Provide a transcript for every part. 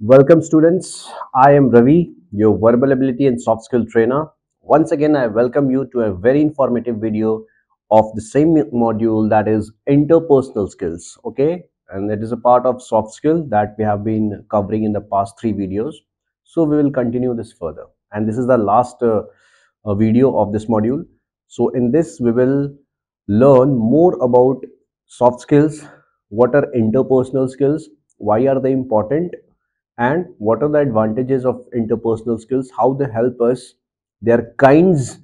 Welcome, students. I am Ravi, your verbal ability and soft skill trainer. Once again, I welcome you to a very informative video of the same module, that is interpersonal skills. Okay, and it is a part of soft skill that we have been covering in the past three videos. So we will continue this further, and this is the last video of this module. So in this, we will learn more about soft skills. What are interpersonal skills? Why are they important? And what are the advantages of interpersonal skills, how they help us, their kinds,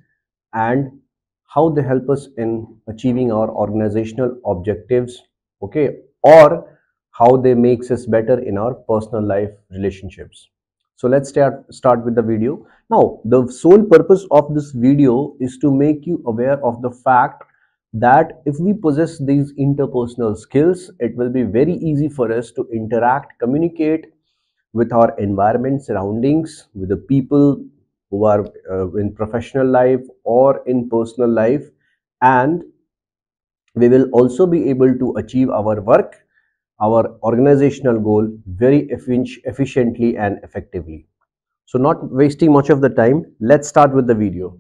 and how they help us in achieving our organizational objectives, okay, or how they makes us better in our personal life relationships. So let's start with the video. Now the sole purpose of this video is to make you aware of the fact that if we possess these interpersonal skills, it will be very easy for us to interact, communicate with our environment, surroundings, with the people who are in professional life or in personal life, and we will also be able to achieve our work, our organizational goal very efficiently and effectively. So not wasting much of the time, let's start with the video.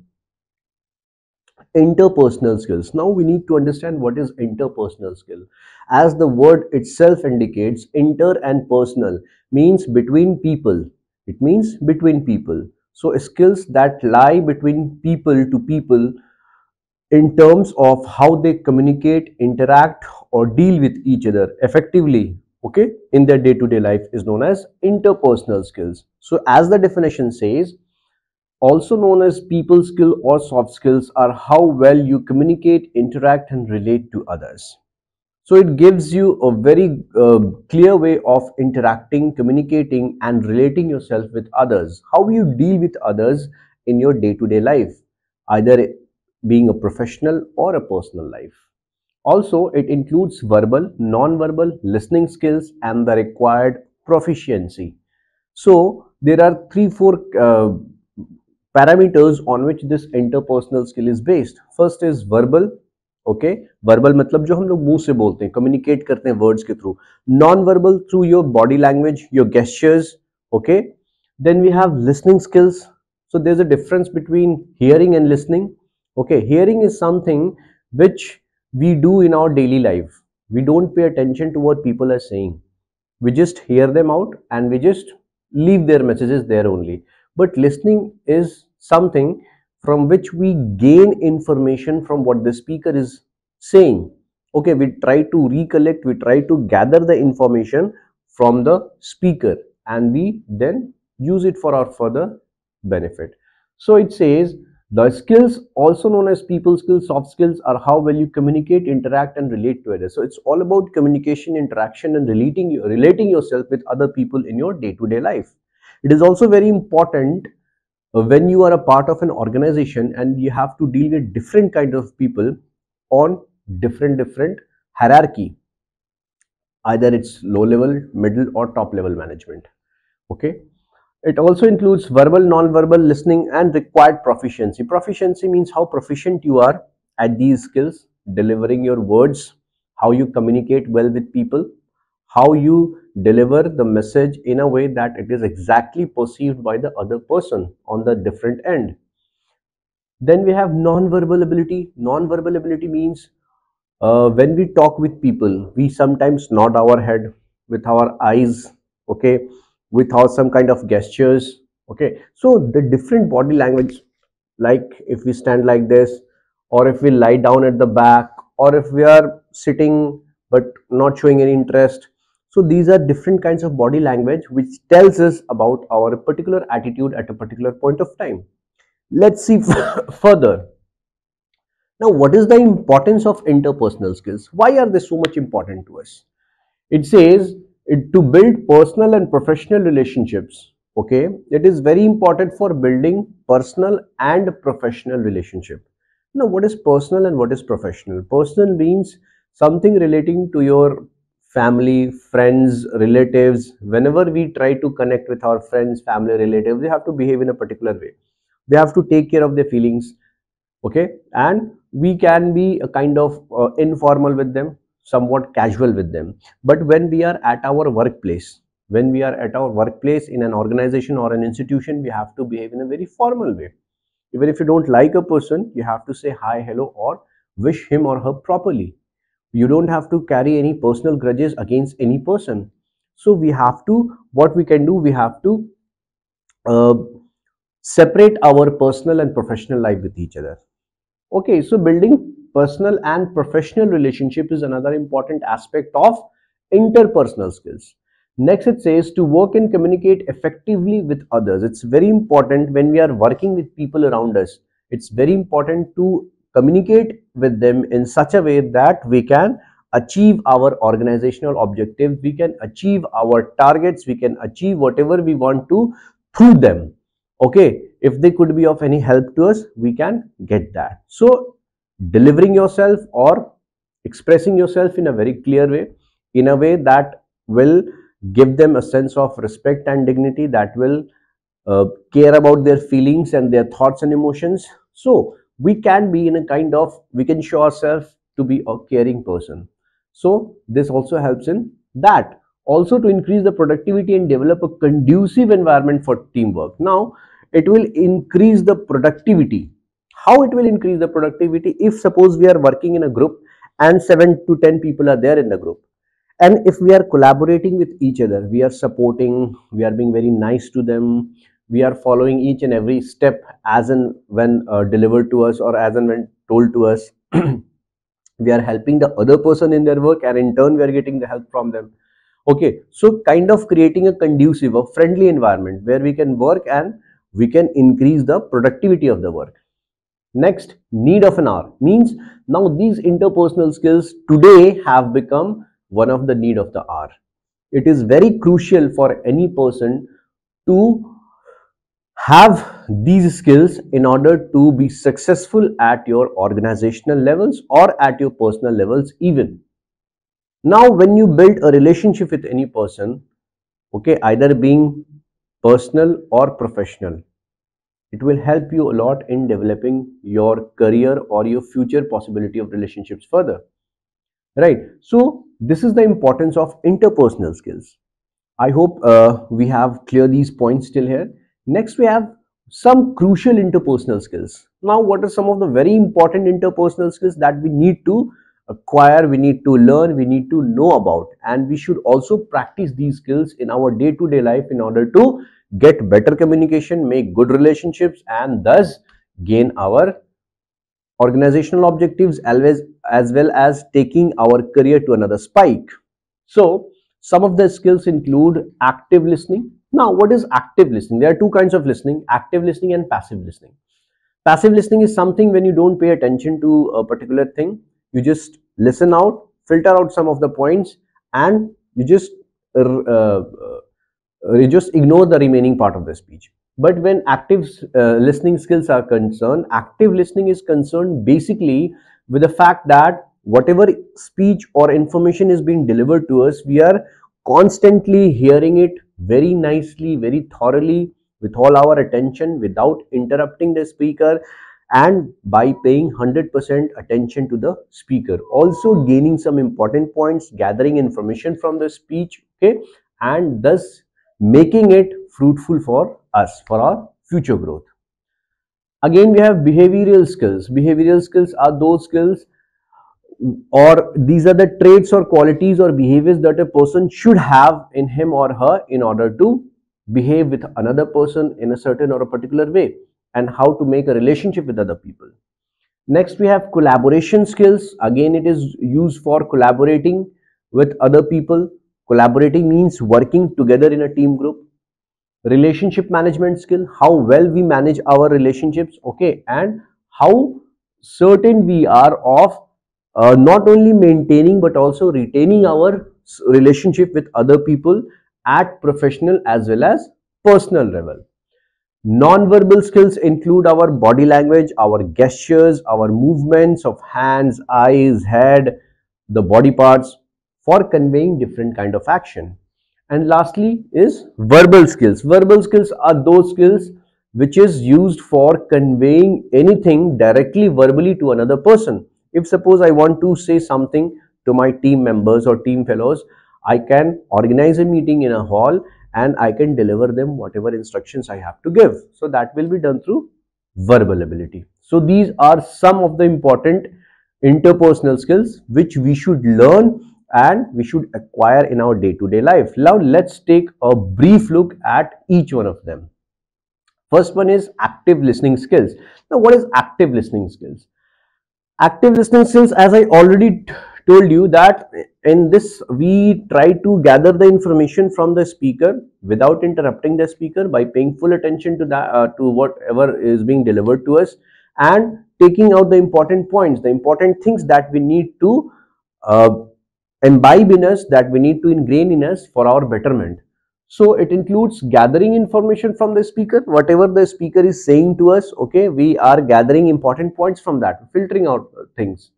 Interpersonal skills. Now we need to understand what is interpersonal skill. As the word itself indicates, inter and personal means between people. It means between people. So skills that lie between people to people in terms of how they communicate, interact, or deal with each other effectively, okay, in their day-to-day life is known as interpersonal skills. So as the definition says, also known as people skill or soft skills, are how well you communicate, interact, and relate to others. So it gives you a very clear way of interacting, communicating, and relating yourself with others. How you deal with others in your day-to-day life, either being a professional or a personal life. Also, it includes verbal, non-verbal, listening skills, and the required proficiency. So there are four parameters on which this interpersonal skill is based. First is verbal. Okay, verbal मतलब जो हम लोग मुंह से बोलते हैं, communicate करते हैं वर्ड्स के through. Non verbal through your body language, your gestures. Okay, then we have listening skills. So there's a difference between hearing and listening. Okay, hearing is something which we do in our daily life. We don't pay attention to what people are saying. We just hear them out and we just leave their messages there only. But listening is something from which we gain information from what the speaker is saying. Okay, we try to recollect, we try to gather the information from the speaker, and we then use it for our further benefit. So it says the skills, also known as people skills, soft skills, are how well you communicate, interact, and relate to others. So it's all about communication, interaction, and relating yourself with other people in your day-to-day life. It is also very important when you are a part of an organization and you have to deal with different kind of people on different hierarchy. Either it's low level, middle, or top level management. Okay. It also includes verbal, non-verbal, listening, and required proficiency. Proficiency means how proficient you are at these skills, delivering your words, how you communicate well with people, how you deliver the message in a way that it is exactly perceived by the other person on the different end. Then we have non-verbal ability. Non-verbal ability means when we talk with people, we sometimes nod our head with our eyes, okay, without some kind of gestures, okay. So the different body language, like if we stand like this, or if we lie down at the back, or if we are sitting but not showing any interest. So these are different kinds of body language which tells us about our particular attitude at a particular point of time. Let's see further. Now, what is the importance of interpersonal skills? Why are they so much important to us? It says to build personal and professional relationships. Okay, it is very important for building personal and professional relationship. Now, what is personal and what is professional? Personal means something relating to your family, friends, relatives. Whenever we try to connect with our friends, family, relatives, we have to behave in a particular way. We have to take care of their feelings, okay, and we can be a kind of informal with them, somewhat casual with them. But when we are at our workplace, When we are at our workplace, in an organization or an institution, we have to behave in a very formal way. Even if you don't like a person, you have to say hi, hello, or wish him or her properly. You don't have to carry any personal grudges against any person. So we have to, what we can do, we have to uh, separate our personal and professional life with each other. Okay, so building personal and professional relationship is another important aspect of interpersonal skills. Next, it says to work and communicate effectively with others. It's very important when we are working with people around us. It's very important to communicate with them in such a way that we can achieve our organizational objectives, we can achieve our targets, we can achieve whatever we want to through them. Okay, if they could be of any help to us, we can get that. So delivering yourself or expressing yourself in a very clear way, in a way that will give them a sense of respect and dignity, that will care about their feelings and their thoughts and emotions. So we can be in a kind of, we can show ourselves to be a caring person. So this also helps in that. Also, to increase the productivity and develop a conducive environment for teamwork. Now it will increase the productivity. How it will increase the productivity? If suppose we are working in a group and 7 to 10 people are there in the group, and if we are collaborating with each other, we are supporting, we are being very nice to them, we are following each and every step as and when delivered to us or as and when told to us, we are helping the other person in their work, and in turn we are getting the help from them. Okay, so kind of creating a conducive, a friendly environment where we can work and we can increase the productivity of the work. Next, need of an hour means now these interpersonal skills today have become one of the need of the hour. It is very crucial for any person to have these skills in order to be successful at your organizational levels or at your personal levels even. Now, when you build a relationship with any person, okay, either being personal or professional, it will help you a lot in developing your career or your future possibility of relationships further, right? So this is the importance of interpersonal skills. I hope we have clear these points till here. Next, we have some crucial interpersonal skills. Now, what are some of the very important interpersonal skills that we need to acquire, we need to learn, we need to know about, and we should also practice these skills in our day-to-day life in order to get better communication, make good relationships, and thus gain our organizational objectives as well as taking our career to another spike. So some of the skills include active listening. Now, what is active listening? There are two kinds of listening: active listening and passive listening. Passive listening is something when you don't pay attention to a particular thing, you just listen out, filter out some of the points, and you just ignore the remaining part of the speech. But when active listening skills are concerned, active listening is concerned basically with the fact that whatever speech or information is being delivered to us, we are constantly hearing it very nicely, very thoroughly, with all our attention, without interrupting the speaker, and by paying 100% attention to the speaker, also gaining some important points, gathering information from the speech, okay, and thus making it fruitful for us, for our future growth. Again, we have behavioral skills. Behavioral skills are those skills, or these are the traits or qualities or behaviors that a person should have in him or her in order to behave with another person in a certain or a particular way, and how to make a relationship with other people. Next, we have collaboration skills. Again, it is used for collaborating with other people. Collaborating means working together in a team group. Relationship management skill, how well we manage our relationships, okay, and how certain we are of not only maintaining but also retaining our relationship with other people at professional as well as personal level. Non-verbal skills include our body language, our gestures, our movements of hands, eyes, head, the body parts for conveying different kind of action. And lastly is verbal skills. Verbal skills are those skills which is used for conveying anything directly verbally to another person. If suppose I want to say something to my team members or team fellows, I can organize a meeting in a hall and I can deliver them whatever instructions I have to give. So that will be done through verbal ability. So these are some of the important interpersonal skills which we should learn and we should acquire in our day-to-day life. Now let's take a brief look at each one of them. First one is active listening skills. Now what is active listening skills? Active listening skills, as I already told you, that in this we try to gather the information from the speaker without interrupting the speaker, by paying full attention to that, to whatever is being delivered to us, and taking out the important points, the important things that we need to uh, imbibe in us, that we need to ingrain in us for our betterment. So it includes gathering information from the speaker, whatever the speaker is saying to us. Okay, we are gathering important points from that, filtering out things,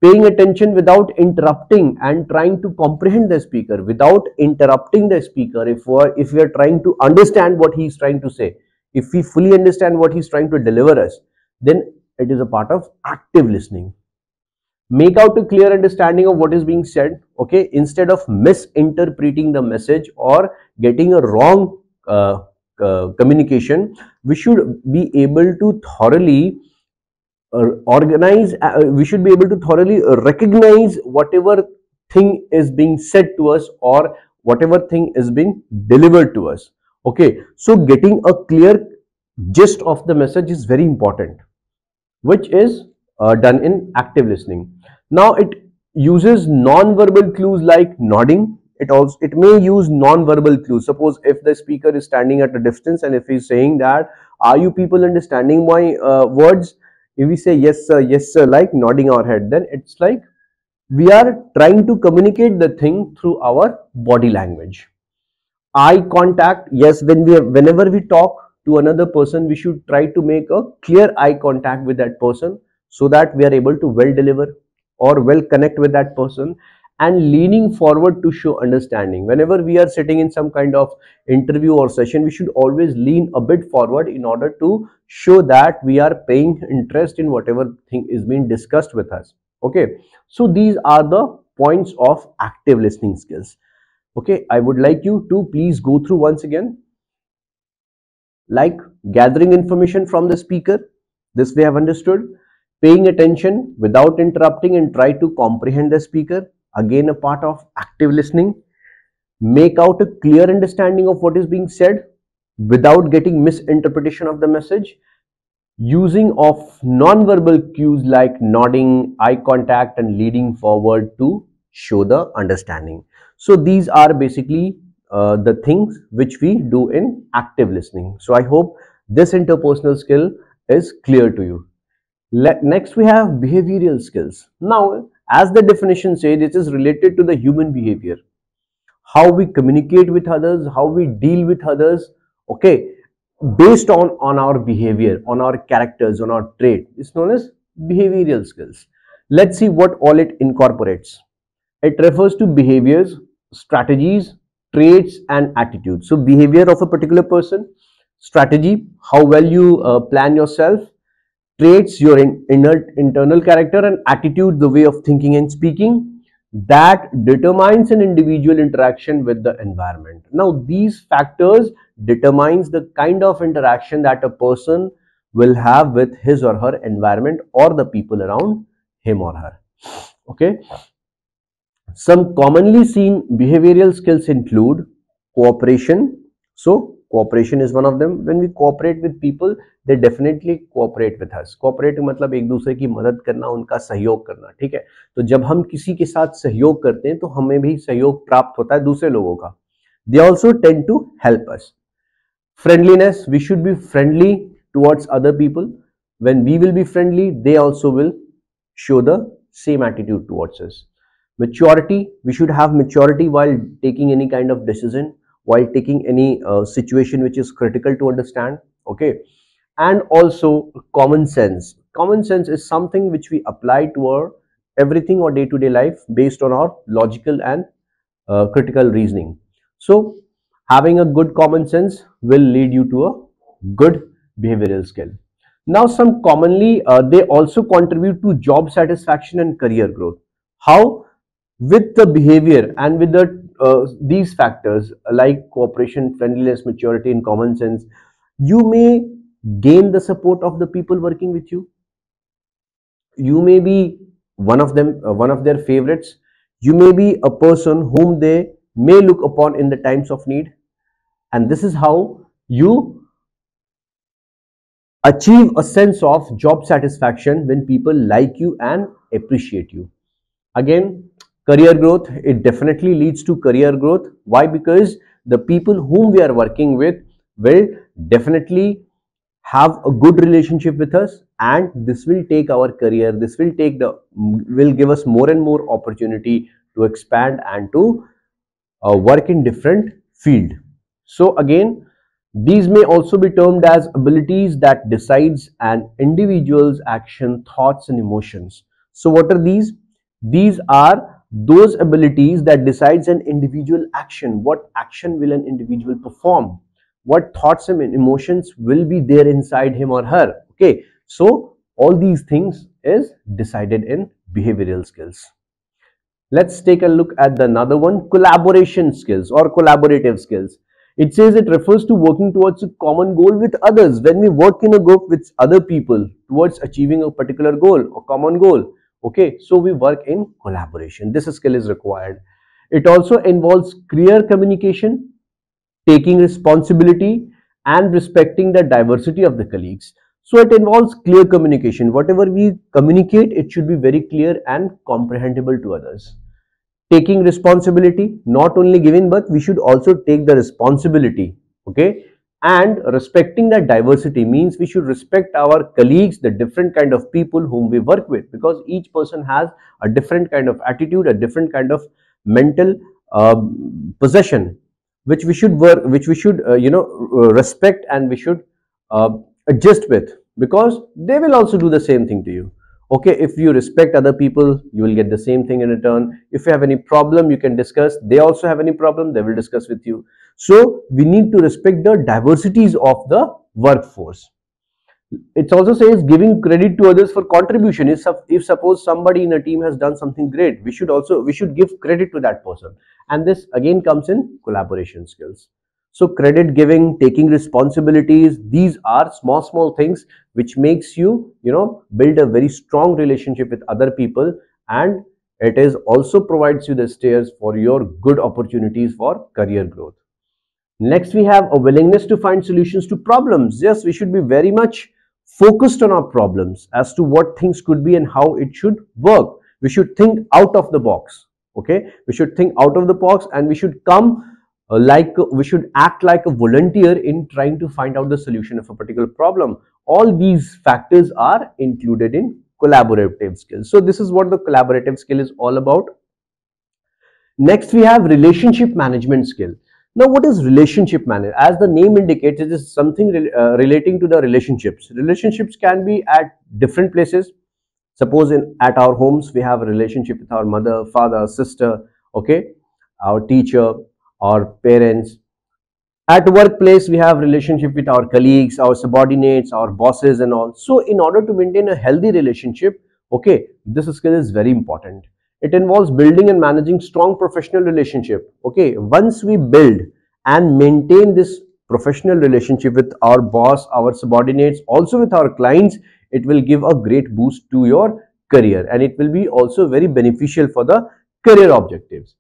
paying attention without interrupting and trying to comprehend the speaker without interrupting the speaker. If we are trying to understand what he is trying to say, if we fully understand what he is trying to deliver us, then it is a part of active listening. Make out a clear understanding of what is being said. Okay, instead of misinterpreting the message or getting a wrong communication, we should be able to thoroughly we should be able to thoroughly recognize whatever thing is being said to us or whatever thing is being delivered to us. Okay, so getting a clear gist of the message is very important, which is done in active listening. Now it uses non-verbal clues like nodding. It may use non-verbal clues. Suppose if the speaker is standing at a distance and if he's saying that, are you people understanding my words? If we say yes sir, like nodding our head, then it's like we are trying to communicate the thing through our body language. Eye contact, yes, whenever we talk to another person, we should try to make a clear eye contact with that person so that we are able to well deliver or well connect with that person. And leaning forward to show understanding. Whenever we are sitting in some kind of interview or session, we should always lean a bit forward in order to show that we are paying interest in whatever thing is being discussed with us. Okay, so these are the points of active listening skills. Okay, I would like you to please go through once again, like gathering information from the speaker. This we have understood. Paying attention without interrupting and try to comprehend the speaker. Again, a part of active listening. Make out a clear understanding of what is being said without getting misinterpretation of the message. Using of non-verbal cues like nodding, eye contact, and leading forward to show the understanding. So these are basically the things which we do in active listening. So I hope this interpersonal skill is clear to you. Next we have behavioral skills. Now, as the definition says, it is related to the human behavior, how we communicate with others, how we deal with others. Okay, based on our behavior, on our characters, on our trait, is known as behavioral skills. Let's see what all it incorporates. It refers to behaviors, strategies, traits, and attitudes. So behavior of a particular person, strategy, how well you plan yourself, traits, your internal character, and attitude, the way of thinking and speaking, that determines an individual interaction with the environment. Now these factors determines the kind of interaction that a person will have with his or her environment or the people around him or her. Okay, some commonly seen behavioral skills include cooperation. So cooperation is one of them. When we cooperate with people, they definitely cooperate with us. Cooperate मतलब एक दूसरे की मदद करना, उनका सहयोग करना, ठीक है? तो जब हम किसी के साथ सहयोग करते हैं तो हमें भी सहयोग प्राप्त होता है दूसरे लोगों का. They also tend to help us. Friendliness, we should be friendly towards other people. When we will be friendly, they also will show the same attitude towards us. Maturity, we should have maturity while taking any kind of decision, while taking any situation which is critical to understand. Okay, and also common sense. Common sense is something which we apply to our everything or day-to-day life based on our logical and critical reasoning. So having a good common sense will lead you to a good behavioral skill. Now some commonly they also contribute to job satisfaction and career growth. How? With the behavior and with the these factors like cooperation, friendliness, maturity, and common sense, you may gain the support of the people working with you. You may be one of them, one of their favorites. You may be a person whom they may look upon in the times of need, and this is how you achieve a sense of job satisfaction when people like you and appreciate you. Again, career growth, it definitely leads to career growth. Why? Because the people whom we are working with will definitely have a good relationship with us, and this will take our career, this will take the will give us more and more opportunity to expand and to work in different field. So again, these may also be termed as abilities that decides an individual's action, thoughts, and emotions. So what are these? These are those abilities that decides an individual action. What action will an individual perform? What thoughts and emotions will be there inside him or her? Okay, so all these things is decided in behavioral skills. Let's take a look at the another one, collaboration skills or collaborative skills. It says it refers to working towards a common goal with others. When we work in a group with other people towards achieving a particular goal or common goal, okay, so we work in collaboration. This skill is required. It also involves clear communication, taking responsibility, and respecting the diversity of the colleagues. So it involves clear communication. Whatever we communicate, it should be very clear and comprehensible to others. Taking responsibility, not only giving, but we should also take the responsibility. Okay, and respecting that diversity means we should respect our colleagues, the different kind of people whom we work with, because each person has a different kind of attitude, a different kind of mental possession, which we should work, which we should respect, and we should uh, adjust with, because they will also do the same thing to you. Okay, if you respect other people, you will get the same thing in return. If you have any problem, you can discuss. They also have any problem, they will discuss with you. So we need to respect the diversities of the workforce. It also says giving credit to others for contribution. If suppose somebody in a team has done something great, we should give credit to that person, and this again comes in collaboration skills. So credit giving, taking responsibilities, these are small things which makes you build a very strong relationship with other people, and it is also provides you the stairs for your good opportunities for career growth. Next, we have a willingness to find solutions to problems. Yes, we should be very much focused on our problems as to what things could be and how it should work. We should think out of the box. Okay, we should think out of the box, and we should come we should act like a volunteer in trying to find out the solution of a particular problem. All these factors are included in collaborative skills. So this is what the collaborative skill is all about. Next, we have relationship management skill. Now, what is relationship management? As the name indicates, it is something relating to the relationships. Relationships can be at different places. Suppose at our homes, we have a relationship with our mother, father, sister, okay, our teacher, our parents. At workplace, we have relationship with our colleagues, our subordinates, our bosses, and all. So in order to maintain a healthy relationship, okay, this skill is very important. It involves building and managing strong professional relationship. Okay, once we build and maintain this professional relationship with our boss, our subordinates, also with our clients, it will give a great boost to your career, and it will be also very beneficial for the career objectives.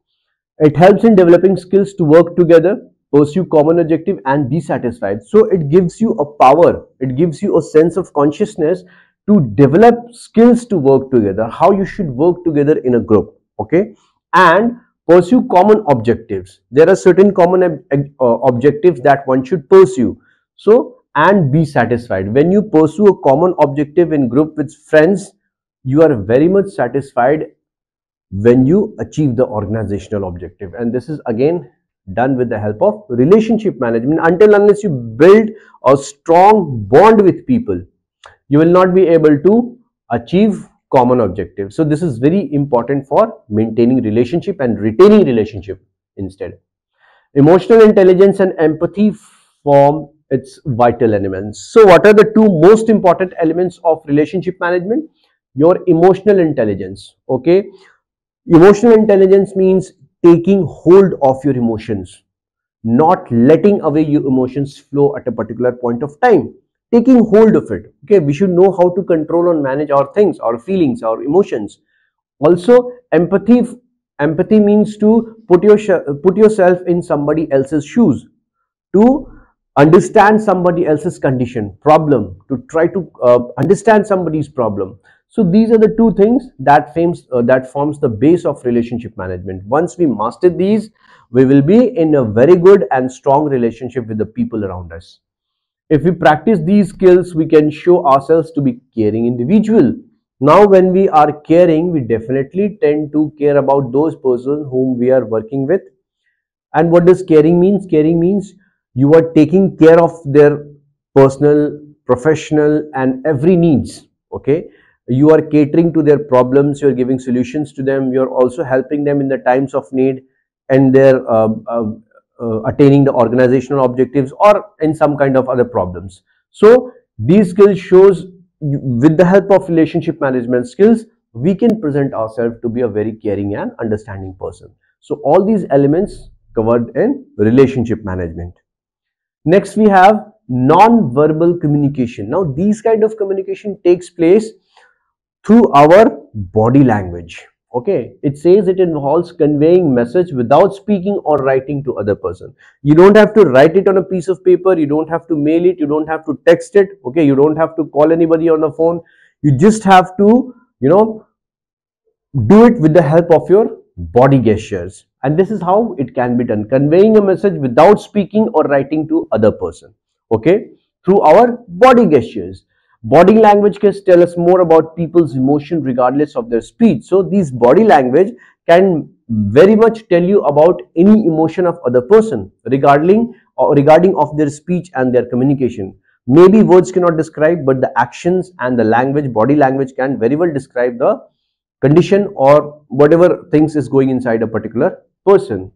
It helps in developing skills to work together, pursue common objective, and be satisfied. So it gives you a power, it gives you a sense of consciousness to develop skills to work together, how you should work together in a group, okay, and pursue common objectives. There are certain common objectives that one should pursue. So, and be satisfied. When you pursue a common objective in group with friends, you are very much satisfied when you achieve the organizational objective, and this is again done with the help of relationship management. Until unless you build a strong bond with people, you will not be able to achieve common objectives. So this is very important for maintaining relationship and retaining relationship instead. Emotional intelligence and empathy form its vital elements. So what are the two most important elements of relationship management? Your emotional intelligence, okay. Emotional intelligence means taking hold of your emotions, not letting away your emotions flow at a particular point of time, taking hold of it. Okay, we should know how to control and manage our things, our feelings, our emotions. Also, empathy means to put yourself in somebody else's shoes, to understand somebody else's condition, problem, to try to understand somebody's problem. So these are the two things that forms the base of relationship management. Once we master these, we will be in a very good and strong relationship with the people around us. If we practice these skills, we can show ourselves to be caring individual. Now, when we are caring, we definitely tend to care about those persons whom we are working with. And what does caring means? Caring means you are taking care of their personal, professional, and every needs. Okay, you are catering to their problems. You are giving solutions to them. You are also helping them in the times of need and their attaining the organizational objectives or in some kind of other problems. So these skills shows, with the help of relationship management skills, we can present ourselves to be a very caring and understanding person. So all these elements covered in relationship management. Next, we have non-verbal communication. Now, these kind of communication takes place through our body language. Okay, it says it involves conveying message without speaking or writing to other person. You don't have to write it on a piece of paper, you don't have to mail it, you don't have to text it. Okay, you don't have to call anybody on the phone. You just have to, do it with the help of your body gestures. And this is how it can be done, conveying a message without speaking or writing to other person. Okay, through our body gestures. Body language can tell us more about people's emotion regardless of their speech. So these body language can very much tell you about any emotion of other person regarding of their speech and their communication. Maybe words cannot describe, but the actions and the language, body language, can very well describe the condition or whatever things is going inside a particular person.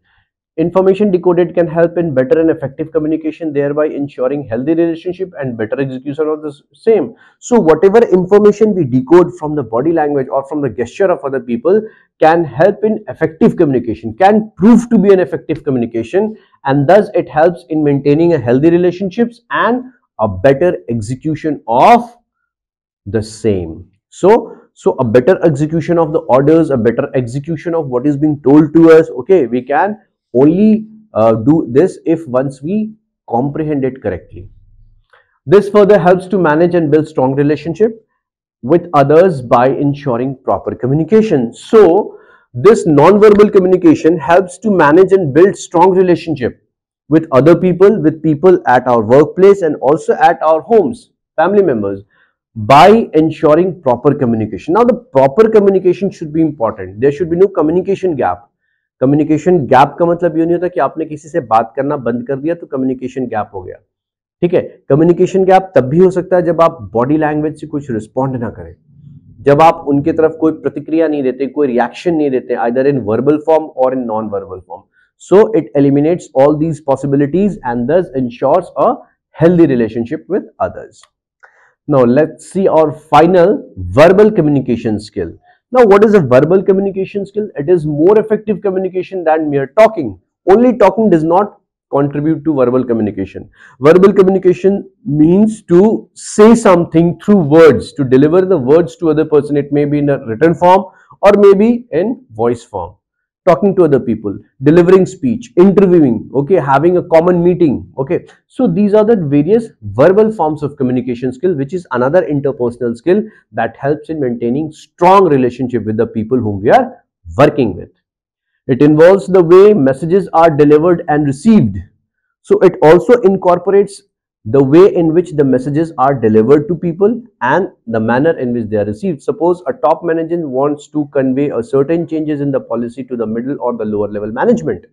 Information decoded can help in better and effective communication, thereby ensuring healthy relationship and better execution of the same. So whatever information we decode from the body language or from the gesture of other people can help in effective communication, can prove to be an effective communication, and thus it helps in maintaining a healthy relationships and a better execution of the same. So a better execution of the orders, a better execution of what is being told to us. Okay, we can only do this if once we comprehend it correctly. This further helps to manage and build strong relationship with others by ensuring proper communication. So this non-verbal communication helps to manage and build strong relationship with other people, with people at our workplace and also at our homes, family members, by ensuring proper communication. Now the proper communication should be important. There should be no communication gap. Communication gap का मतलब ये नहीं होता कि आपने किसी से बात करना बंद कर दिया तो कम्युनिकेशन गैप हो गया. ठीक है, कम्युनिकेशन गैप तब भी हो सकता है जब आप बॉडी लैंग्वेज से कुछ रिस्पॉन्ड ना करें, जब आप उनके तरफ कोई प्रतिक्रिया नहीं देते, कोई रिएक्शन नहीं देते, आइदर इन वर्बल फॉर्म और in non verbal form. So it eliminates all these possibilities and thus ensures a healthy relationship with others. Now let's see our final verbal communication skill. Now what is a verbal communication skill? It is more effective communication than mere talking. Only talking does not contribute to verbal communication. Verbal communication means to say something through words, to deliver the words to other person. It may be in a written form or maybe in voice form. Talking to other people, delivering speech, interviewing, okay, having a common meeting. Okay, so these are the various verbal forms of communication skill, which is another interpersonal skill that helps in maintaining strong relationship with the people whom we are working with. It involves the way messages are delivered and received. So it also incorporates the way in which the messages are delivered to people and the manner in which they are received. Suppose a top management wants to convey a certain changes in the policy to the middle or the lower level management.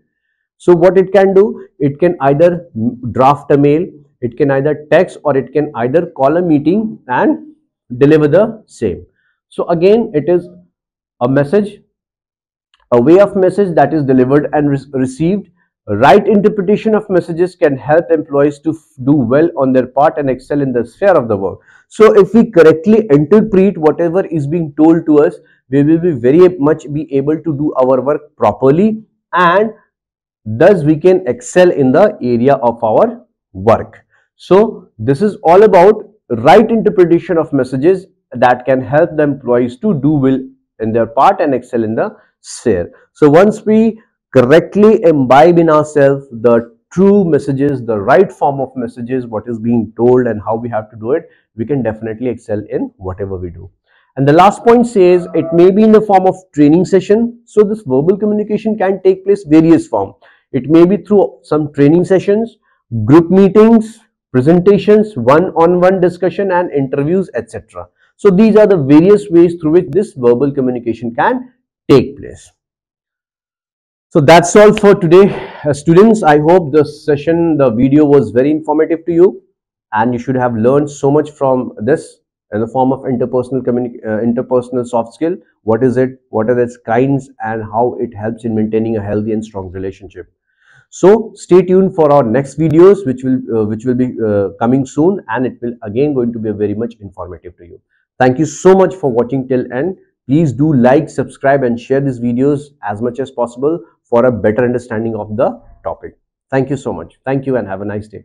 So what it can do, it can either draft a mail, it can either text, or it can either call a meeting and deliver the same. So again, it is a message, a way of message that is delivered and received. Right interpretation of messages can help employees to do well on their part and excel in the sphere of the work. So if we correctly interpret whatever is being told to us, we will be very much be able to do our work properly and thus we can excel in the area of our work. So this is all about right interpretation of messages that can help the employees to do well in their part and excel in the sphere. So once we correctly imbibe in ourselves the true messages, the right form of messages, what is being told and how we have to do it, we can definitely excel in whatever we do. And the last point says it may be in the form of training session. So this verbal communication can take place various form. It may be through some training sessions, group meetings, presentations, one-on-one discussion and interviews, etc. So these are the various ways through which this verbal communication can take place. So that's all for today, students. I hope the video was very informative to you, and you should have learned so much from this in the form of interpersonal soft skill. What is it? What are its kinds, and how it helps in maintaining a healthy and strong relationship. So stay tuned for our next videos, which will be coming soon, and it will again going to be very much informative to you. Thank you so much for watching till end. Please do like, subscribe, and share these videos as much as possible for a better understanding of the topic. Thank you so much. Thank you and have a nice day.